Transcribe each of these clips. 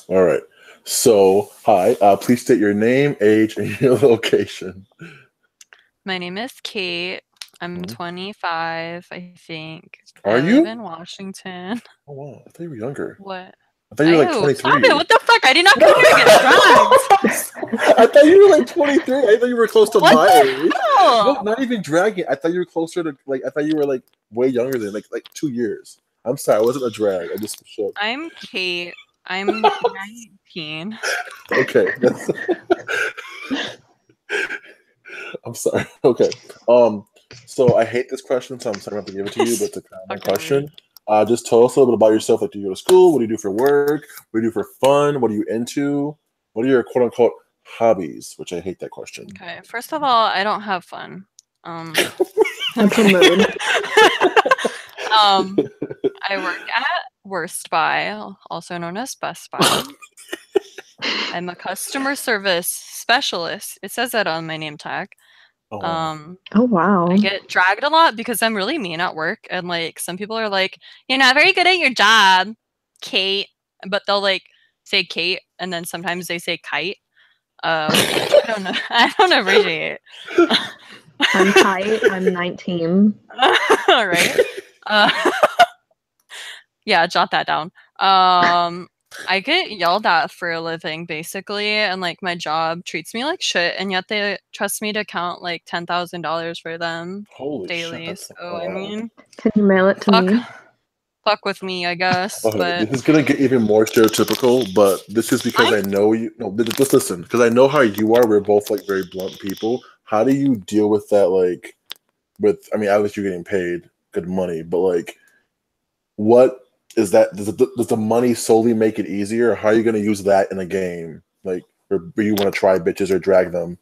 All right. So, hi. Please state your name, age, and your location. My name is Kate. I'm Mhm. 25, I think. Are I live you? in Washington. Oh wow, I thought you were younger. What? I thought you were like Ew, stop it. 23. What the fuck? I did not No. come here to get dragged. I thought you were like 23. I thought you were close to What my the age. No, hell? not even dragging. I thought you were closer to like. I thought you were like way younger than like 2 years. I'm sorry, I wasn't a drag. I just shook. I'm Kate. I'm 19. Okay, that's. I'm sorry. Okay. Um. So I hate this question, so I'm sorry I have to give it to you, but it's a common Fucking rude. question. Just tell us a little bit about yourself. Like, do you go to school? What do you do for work? What do you do for fun? What are you into? What are your quote unquote hobbies? Which I hate that question. Okay, first of all, I don't have fun. That's a mood. I work at Worst Buy, also known as Best Buy. I'm a customer service specialist. It says that on my name tag. Oh, wow. Oh wow. I get dragged a lot because I'm really mean at work, and like some people are like, "You're not very good at your job, Kate," but they'll like say Kate, and then sometimes they say Kite. Which I don't know. I don't appreciate. I'm Kait. I'm 19. All right. Yeah, jot that down. I get yelled at for a living, basically, and like my job treats me like shit, and yet they trust me to count like $10,000 for them Holy shit, daily. that's So a I lot. mean, Can you mail it to fuck, me? fuck with me, I guess. Okay, But this is gonna get even more stereotypical, but this is because I'm I know you. No, just listen, because I know how you are. We're both like very blunt people. How do you deal with that? Like, with I mean, obviously you're getting paid good money, but like, what is that? Does the money solely make it easier? Or how are you gonna use that in a game? Like, or do you want to try bitches or drag them?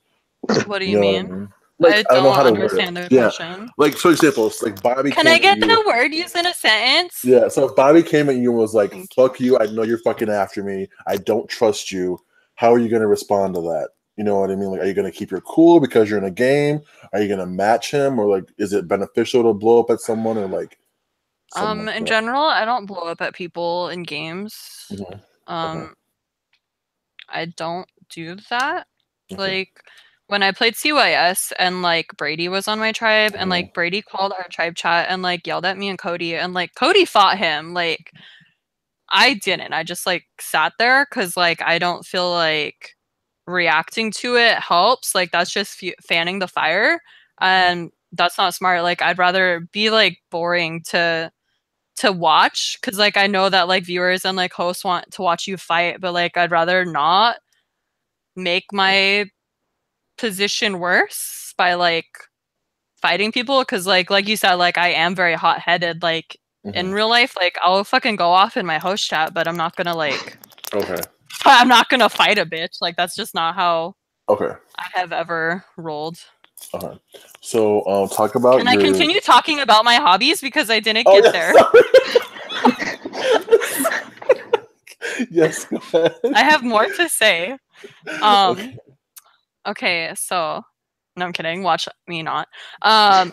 what do You you know what I mean? mean? Like, I I don't know don't how to word it. understand the Yeah, question. like for example, it's like Bobby Can I came at get you. the word used in a sentence? Yeah, so if Bobby came at you and was like, Thank "Fuck you! I know you're fucking after me. I don't trust you." How are you going to respond to that? You know what I mean? Like, are you going to keep your cool because you're in a game? Are you going to match him, or like, is it beneficial to blow up at someone, or like something like In that? general, I don't blow up at people in games. Mhm. Okay. Um, I don't do that. Okay. Like when I played CYS and like Brady was on my tribe and Mhm. like Brady called our tribe chat and like yelled at me and Cody and like Cody fought him. Like I didn't. I just like sat there cuz like I don't feel like reacting to it helps. Like that's just fanning the fire and that's not smart. Like I'd rather be like boring to watch cuz like I know that like viewers and like hosts want to watch you fight, but like I'd rather not make my position worse by like fighting people because like you said, like I am very hot-headed. Like in Mhm. real life, like I'll fucking go off in my host chat, but I'm not gonna like Okay. I'm not gonna fight a bitch. Like that's just not how Okay. I have ever rolled. Okay. So, talk about Can I your. continue talking about my hobbies because I didn't Oh get yeah, there? sorry. Yes. Go ahead. I have more to say. Okay. Okay, so no, I'm kidding. Watch me not. Um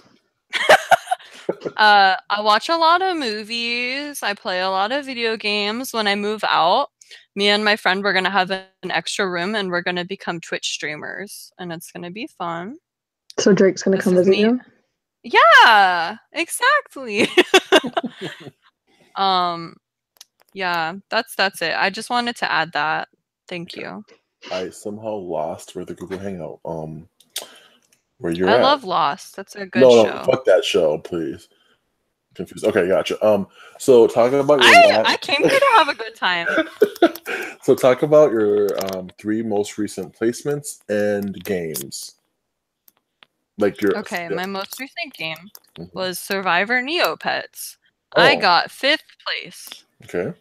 I watch a lot of movies. I play a lot of video games. When I move out, me and my friend we're gonna have an extra room and we're gonna become Twitch streamers, and it's gonna be fun. So Drake's gonna This come is visit me. you? Yeah, exactly. um, yeah, that's it. I just wanted to add that. Thank Okay. you. I somehow lost where the Google Hangout. Where you're I at? love Lost. That's a good No, show. fuck that show, please. Confused. Okay, gotcha. So talking about your I came here to have a good time. so talk about your three most recent placements and games. Like your Okay, yeah. my most recent game Mhm. was Survivor Neopets. I Oh, got 5th place. okay.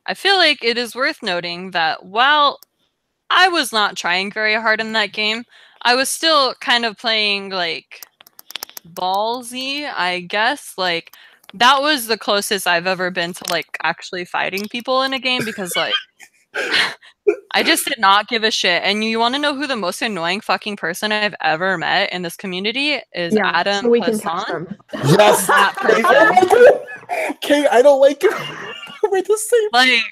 I feel like it is worth noting that while I was not trying very hard in that game, I was still kind of playing like ballsy, I guess. Like that was the closest I've ever been to like actually fighting people in a game because like I just did not give a shit. And you want to know who the most annoying fucking person I've ever met in this community is? Yeah, so Adam we can Hassan. catch them. Yes. That I don't person. like it. Okay, I don't like it. We're the same. Like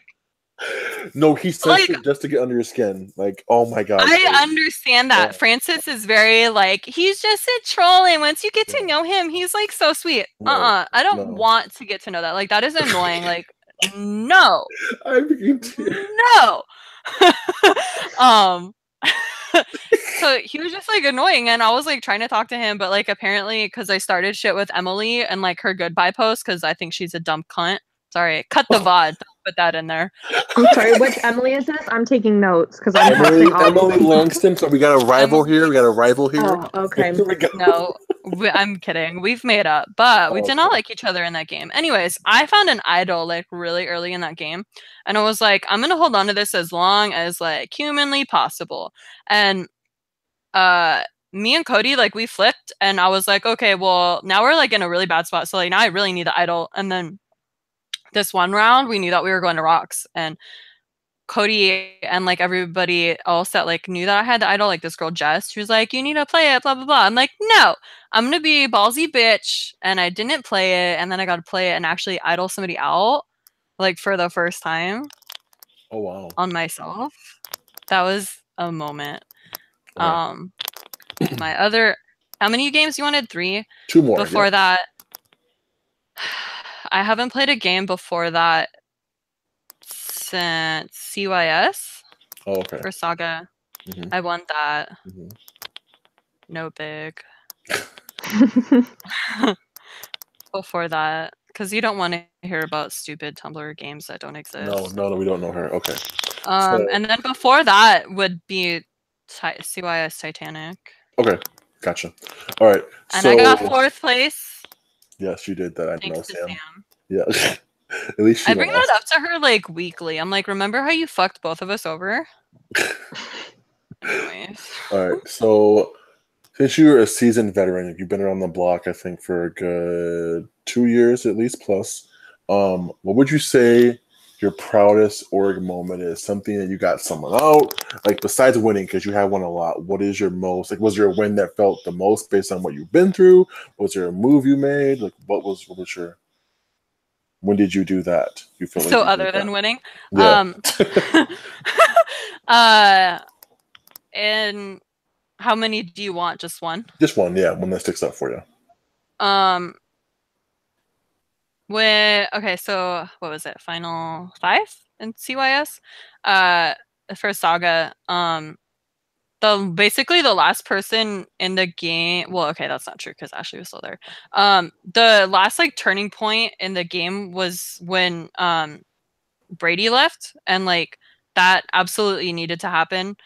No, he says Like, it just to get under your skin. Like, oh my god. I understand that. Francis is very like, he's just a troll, and once you get to know him, he's like so sweet. No, I don't no. want to get to know that. Like, that is annoying. Like, no. I'm beginning to. No. um so he was just like annoying, and I was like trying to talk to him, but like apparently because I started shit with Emily and like her goodbye post because I think she's a dumb cunt. Sorry, cut the VOD. Don't put that in there. I'm sorry, which Emily is this? I'm taking notes because I'm Emily, passing all of Emily them. Langston. So we got a rival here. We got a rival here. Oh, okay. Here we go. No, I'm kidding. We've made up, but we Oh, did not okay. like each other in that game. Anyways, I found an idol like really early in that game, and I was like, I'm gonna hold on to this as long as like humanly possible. And me and Cody, like we flipped, and I was like, okay, well now we're like in a really bad spot, so like now I really need the idol. And then this one round, we knew that we were going to rocks, and Cody and like everybody else that like knew that I had the idol, like this girl Jess, she was like, you need to play it, blah blah blah. I'm like, no, I'm gonna be a ballsy bitch, and I didn't play it, and then I got to play it and actually idol somebody out, like for the first time. Oh wow. On myself. That was a moment. Yeah. My other, how many games you wanted? 3. 2 more. Before that, I haven't played a game before that since CYS. Oh, okay. For Saga. Mhm. I won that. Mhm. No big. Before that, because you don't want to hear about stupid Tumblr games that don't exist. No, we don't know her. Okay. And then before that would be CYS Titanic. Okay, gotcha. All right. And so, I got 4th place. Yes, you did that. I know, Thanks to Sam. Yeah. At least I bring that up to her like weekly. I'm like, remember how you fucked both of us over? Anyways. All right. So, since you're a seasoned veteran, you've been around the block, I think, for a good 2 years at least plus. What would you say your proudest org moment is? Something that you got someone out, like besides winning, because you have won a lot. What is your most like? Was there a win that felt the most based on what you've been through? Was there a move you made? Like, what was your? When did you do that? You feel like so you other did than that? winning, Yeah. And how many do you want? Just one? Just one, yeah, one that sticks out for you. Okay, so what was it? Final 5 in CYS? For Saga, basically the last person in the game. Well, okay, that's not true because Ashley was still there. The last like turning point in the game was when Brady left, and like that absolutely needed to happen.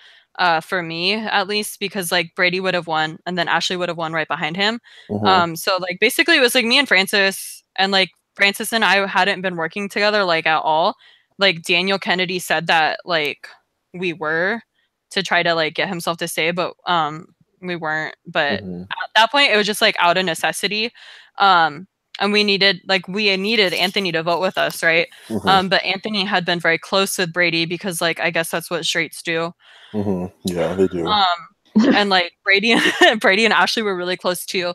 For me at least, because like Brady would have won and then Ashley would have won right behind him. So like basically it was like me and Francis, and like Francis and I hadn't been working together like at all. Like Daniel Kennedy said that like we were to try to like get himself to stay, but we weren't. But at that point it was just like out of necessity. And we needed Anthony to vote with us, right? But Anthony had been very close with Brady because like I guess that's what straights do. Yeah, they do. And like Brady and Ashley were really close too.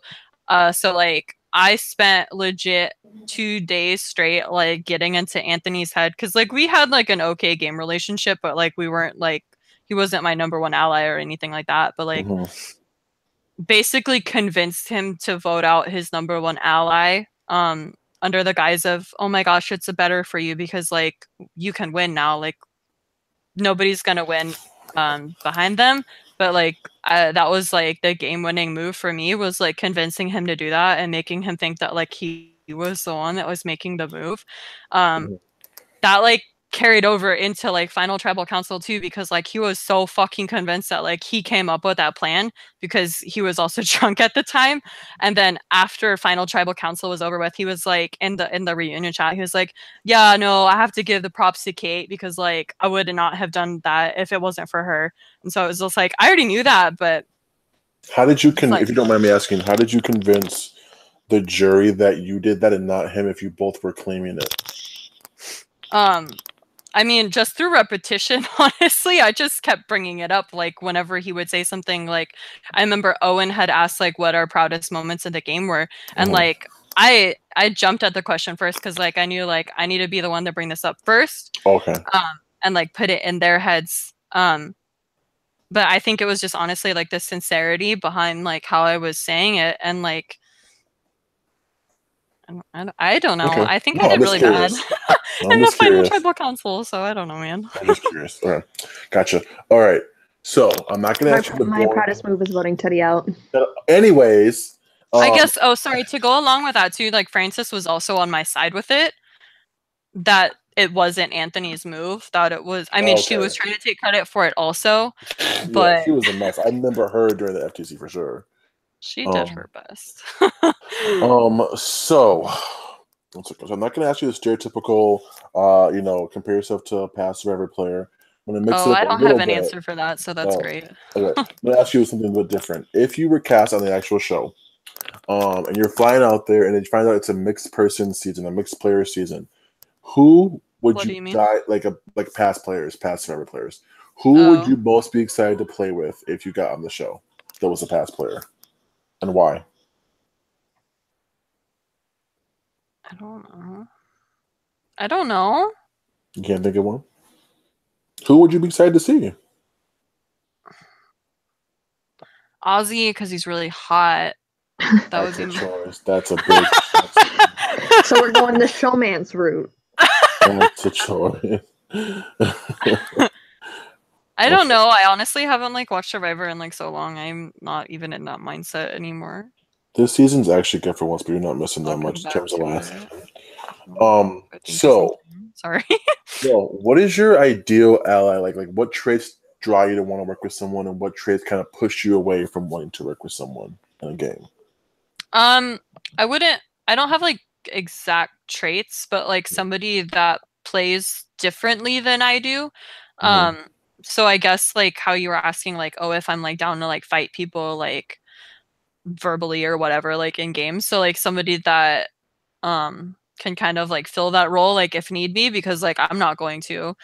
So like I spent legit 2 days straight like getting into Anthony's head because like we had like an okay game relationship, but like we weren't like, he wasn't my number 1 ally or anything like that. But like basically convinced him to vote out his number 1 ally under the guise of, oh my gosh, it's better for you because like you can win now, like nobody's gonna win behind them. But like that was like the game-winning move for me, was like convincing him to do that and making him think that like he was the one that was making the move. That like carried over into like final tribal council too, because like he was so fucking convinced that like he came up with that plan because he was also drunk at the time. And then after final tribal council was over with, he was like in the reunion chat, he was like, yeah, no, I have to give the props to Kait because like I would not have done that if it wasn't for her. And so it was just like, I already knew that, but how did you if you don't mind me asking, how did you convince the jury that you did that and not him if you both were claiming it? I mean, just through repetition, honestly. I just kept bringing it up, like, whenever he would say something. Like, I remember Owen had asked, like, what our proudest moments in the game were. And, like, I jumped at the question first because, like, I knew, like, I need to be the one to bring this up first. Okay. and like put it in their heads. But I think it was just honestly like the sincerity behind like how I was saying it, and like I don't know. Okay. I think No, I I'm did just really bad curious. I'm in the just final curious. tribal council, so I don't know, man. I'm just curious. All right. Gotcha. All right. So I'm not gonna ask you the My boring. proudest move is voting Teddy out. Anyways, I guess. Oh, sorry. To go along with that too, like Francis was also on my side with it. That it wasn't Anthony's move. That it was. I mean, she was trying to take credit for it also, but yeah, she was a mess. I remember her during the FTC for sure. she did her best. So I'm not going to ask you the stereotypical, compare yourself to a past Survivor player. I'm going to mix it up I a don't little have an bit. answer for that, so that's great. Okay. I'm going to ask you something a bit different. If you were cast on the actual show, and you're flying out there, and you find out it's a mixed person season, a mixed player season, who would What do you you mean? like past players, past Survivor players? Who would you most be excited to play with if you got on the show that was a past player, and why? I don't know. You can't think of one? Who would you be excited to see? Ozzy, because he's really hot. That would be a choice. That's a big So we're going the showman's route. That's a choice. I don't know. I honestly haven't like watched Survivor in like so long. I'm not even in that mindset anymore. This season's actually good for once, but you're not missing that much in terms of last. So sorry. Well, what is your ideal ally? Like what traits draw you to want to work with someone, and what traits kind of push you away from wanting to work with someone in a game? I don't have like exact traits, but like somebody that plays differently than I do. So I guess like how you were asking, like, oh, if I'm like down to like fight people like verbally or whatever, like in games. So like somebody that can kind of like fill that role like if need be, because like I'm not going to.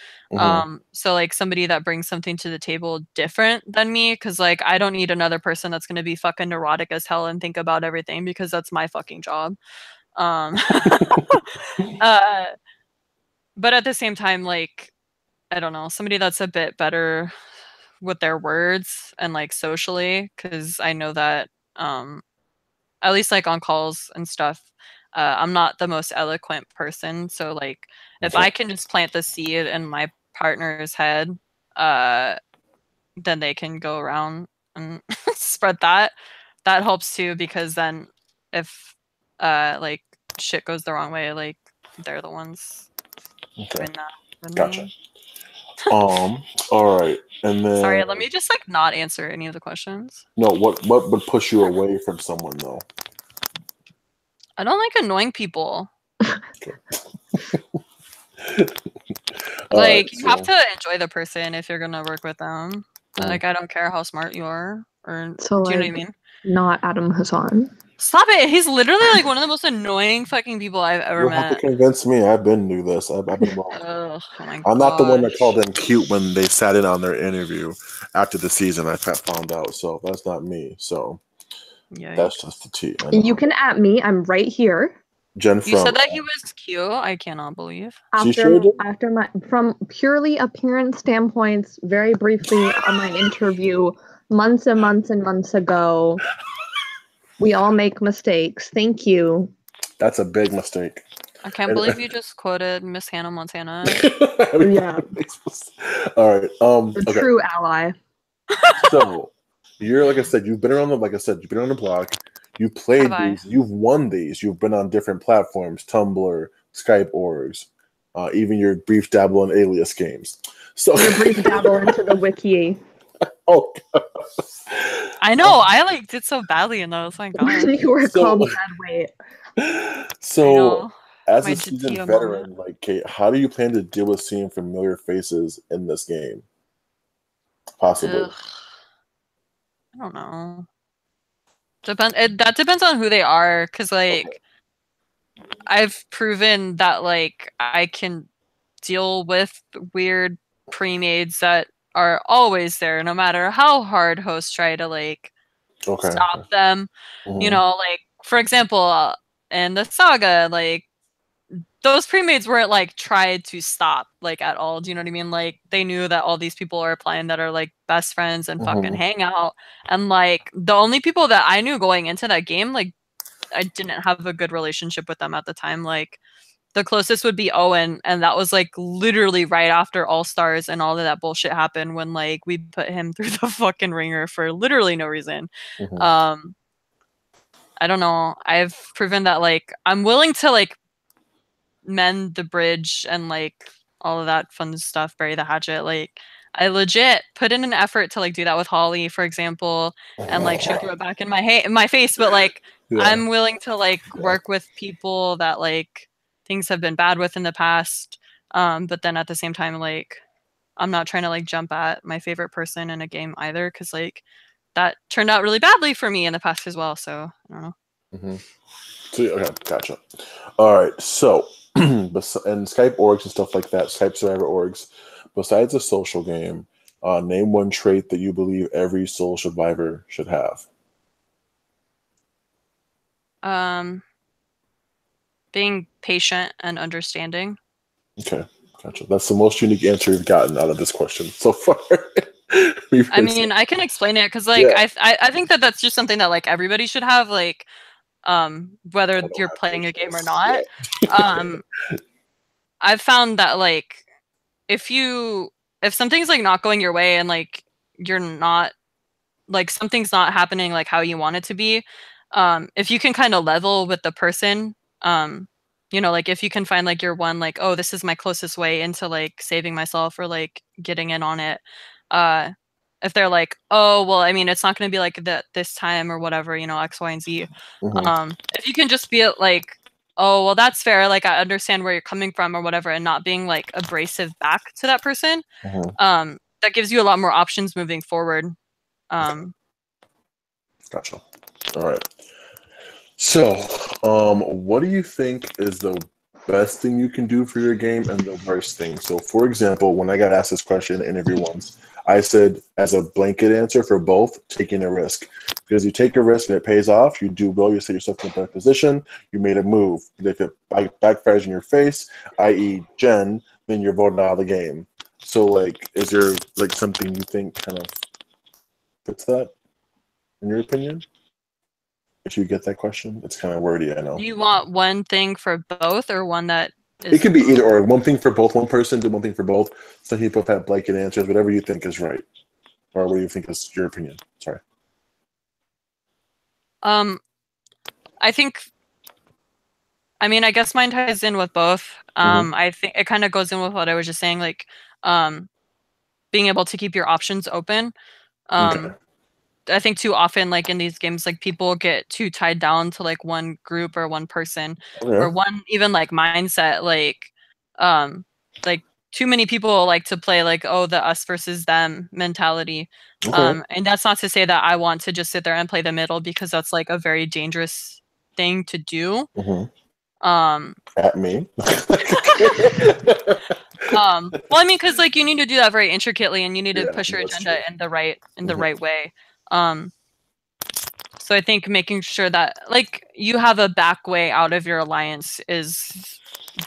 So like somebody that brings something to the table different than me, because like I don't need another person that's gonna be fucking neurotic as hell and think about everything, because that's my fucking job. But at the same time, like, I don't know, somebody that's a bit better with their words and like socially, because I know that at least like on calls and stuff, I'm not the most eloquent person. So like if I can just plant the seed in my partner's head, then they can go around and spread that. That helps too, because then if like shit goes the wrong way, like they're the ones doing that. Gotcha. All right. And then sorry, let me just like not answer any of the questions. No, what would push you away from someone though? I don't like annoying people. Like you have to enjoy the person if you're gonna work with them. Like I don't care how smart you are, or so do you know what I mean? Not Adam Hassan. Stop it! He's literally like one of the most annoying fucking people I've ever met. You have to convince me. I've been through this. I've been wrong. Oh my I'm not the one that called them cute when they sat in on their interview after the season. I found out, so that's not me. So that's just the tea. You can at me. I'm right here. Jen, you said that he was cute. I cannot believe. After my from purely appearance standpoints, very briefly on my interview months and months and months ago. We all make mistakes. Thank you. That's a big mistake. I can't believe you just quoted Miss Hannah Montana. Yeah. All right. True ally. So you're like I said, you've been around the block. You played these. You've won these. You've been on different platforms: Tumblr, Skype orgs, even your brief dabble in Alias games. So your brief dabble into the wiki. Oh, God. I know. I like did so badly in those. Like, you were called bad weight. So, as a seasoned veteran like Kait, how do you plan to deal with seeing familiar faces in this game? Possibly. I don't know. That depends on who they are, because like I've proven that like I can deal with weird pre-mades that are always there, no matter how hard hosts try to like stop them. You know, like for example, in the saga, like those pre-mates weren't like tried to stop like at all. Do you know what I mean? Like they knew that all these people are playing that are like best friends and fucking hang out. And like the only people that I knew going into that game, like I didn't have a good relationship with them at the time. Like the closest would be Owen, and that was like literally right after All Stars and all of that bullshit happened when like we put him through the fucking ringer for literally no reason. I don't know. I've proven that like I'm willing to like mend the bridge and like all of that fun stuff, bury the hatchet. Like I legit put in an effort to like do that with Holly, for example, and like she threw it back in my face. But like I'm willing to like work with people that like things have been bad with in the past. But then at the same time, like I'm not trying to like jump at my favorite person in a game either, because like that turned out really badly for me in the past as well. So I don't know. So, okay, gotcha. All right, so and Skype orgs and stuff like that, Skype survivor orgs. Besides a social game, name one trait that you believe every social survivor should have. Being patient and understanding. Okay, gotcha. That's the most unique answer we've gotten out of this question so far. I mean, I can explain it because, like, I think that that's just something that like everybody should have, like, whether you're playing a game or not. I've found that like if something's like not going your way and like you're not like something's not happening like how you want it to be, if you can kind of level with the person, you know, like if you can find like your one like, oh, this is my closest way into like saving myself or like getting in on it, if they're like, oh well, I mean it's not going to be like that this time or whatever, you know, X, Y, and Z. If you can just be like, oh well, that's fair, like I understand where you're coming from or whatever, and not being like abrasive back to that person, that gives you a lot more options moving forward. Gotcha. All right. So, what do you think is the best thing you can do for your game and the worst thing? So, for example, when I got asked this question in an interview once, I said, as a blanket answer for both, taking a risk. Because you take a risk and it pays off, you do well, you set yourself in a better position, you made a move. If it backfires in your face, i.e. Jen, then you're voted out of the game. So, like, is there, like, something you think kind of fits that, in your opinion? If you get that question, it's kind of wordy, I know. Do you want one thing for both or one that is... It could be either or. One thing for both. One person do one thing for both. Some people have blanket answers. Whatever you think is right. Or what do you think is your opinion? Sorry. I think... I mean, I guess mine ties in with both. I think it kind of goes in with what I was just saying, like, being able to keep your options open. Okay. I think too often, like in these games, like people get too tied down to like one group or one person or one even like mindset. Like too many people like to play like, oh, the us versus them mentality. And that's not to say that I want to just sit there and play the middle, because that's like a very dangerous thing to do. At me. Well, I mean, because like you need to do that very intricately, and you need to push your agenda in the right way. So I think making sure that like you have a back way out of your alliance is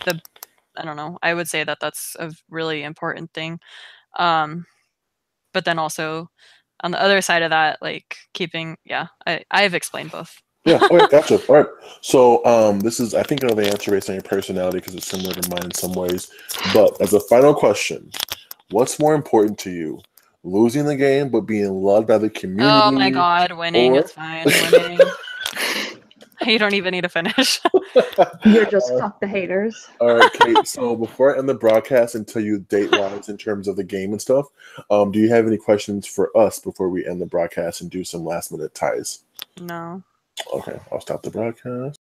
I don't know, I would say that that's a really important thing. But then also on the other side of that, like keeping, I've explained both. Okay, gotcha. All right. So this is, I think, I know the answer based on your personality because it's similar to mine in some ways. But as a final question, what's more important to you? Losing the game but being loved by the community? Oh my god, winning, it's fine. Winning. You don't even need to finish. You're just fuck the haters. All right, Kate. So before I end the broadcast and tell you date-wise in terms of the game and stuff, do you have any questions for us before we end the broadcast and do some last-minute ties? No. Okay, I'll stop the broadcast.